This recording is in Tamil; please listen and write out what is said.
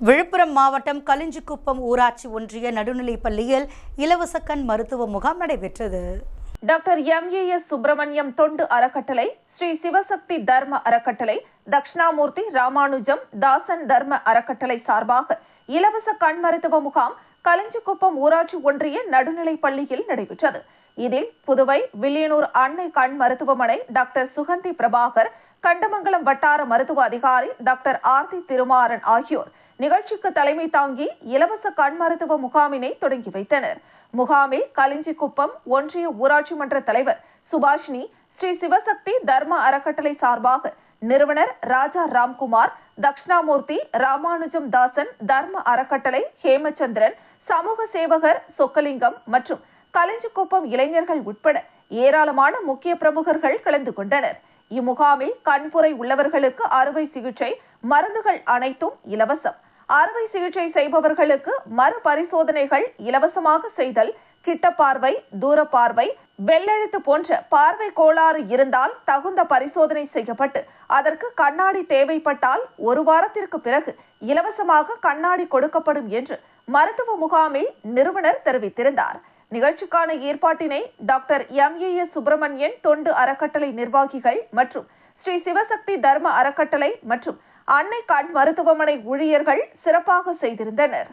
விழுப்புரம் மாவட்டம் கலிஞ்சிக்குப்பம் ஊராட்சி ஒன்றிய நடுநிலைப் பள்ளியில் இலவச கண் மருத்துவ முகாம் நடைபெற்றது. டாக்டர் எம்.ஏ.எஸ். சுப்பிரமணியம் தொண்டு அறக்கட்டளை, ஸ்ரீ சிவசக்தி தர்ம அறக்கட்டளை, தட்சிணாமூர்த்தி ராமானுஜம் தாசன் தர்ம அறக்கட்டளை சார்பாக இலவச கண் மருத்துவ முகாம் கலிஞ்சிக்குப்பம் ஊராட்சி ஒன்றிய நடுநிலைப் பள்ளியில் நடைபெற்றது. இதில் புதுவை வில்லியனூர் அன்னை கண் மருத்துவமனை டாக்டர் சுகந்தி பிரபாகர், கண்டமங்கலம் வட்டார மருத்துவ அதிகாரி டாக்டர் ஆர்த்தி திருமாறன் ஆகியோர் நிகழ்ச்சிக்கு தலைமை தாங்கி இலவச கண் மருத்துவ முகாமினை தொடங்கி வைத்தனர். முகாமில் கலிஞ்சிக்குப்பம் ஒன்றிய ஊராட்சி மன்ற தலைவர் சுபாஷினி, ஸ்ரீ சிவசக்தி தர்ம அறக்கட்டளை சார்பாக நிறுவனர் ராஜா ராம்குமார், தட்சிணாமூர்த்தி ராமானுஜம் தாசன் தர்ம அறக்கட்டளை ஹேமச்சந்திரன், சமூக சேவகர் சொக்கலிங்கம் மற்றும் கலிஞ்சிக்குப்பம் இளைஞர்கள் உட்பட ஏராளமான முக்கிய பிரமுகர்கள் கலந்து கொண்டனர். இம்முகாமில் கண்புரை உள்ளவர்களுக்கு அறுவை சிகிச்சை, மருந்துகள் அனைத்தும் இலவசம். அறுவை சிகிச்சை செய்பவர்களுக்கு மறுபரிசோதனைகள் இலவசமாக செய்தல், கிட்ட பார்வை, தூர பார்வை, வெள்ளெழுத்து போன்ற பார்வை கோளாறு இருந்தால் தகுந்த பரிசோதனை செய்யப்பட்டு அதற்கு கண்ணாடி தேவைப்பட்டால் 1 வாரத்திற்கு பிறகு இலவசமாக கண்ணாடி கொடுக்கப்படும் என்று மருத்துவ முகாமில் நிறுவனர் தெரிவித்திருந்தார். நிகழ்ச்சிக்கான ஏற்பாட்டினை டாக்டர் எம்.ஏ.எஸ். சுப்பிரமணியன் தொண்டு அறக்கட்டளை நிர்வாகிகள் மற்றும் ஸ்ரீ சிவசக்தி தர்ம அறக்கட்டளை மற்றும் அன்னை கண் மருத்துவமனை ஊழியர்கள் சிறப்பாக செய்திருந்தனர்.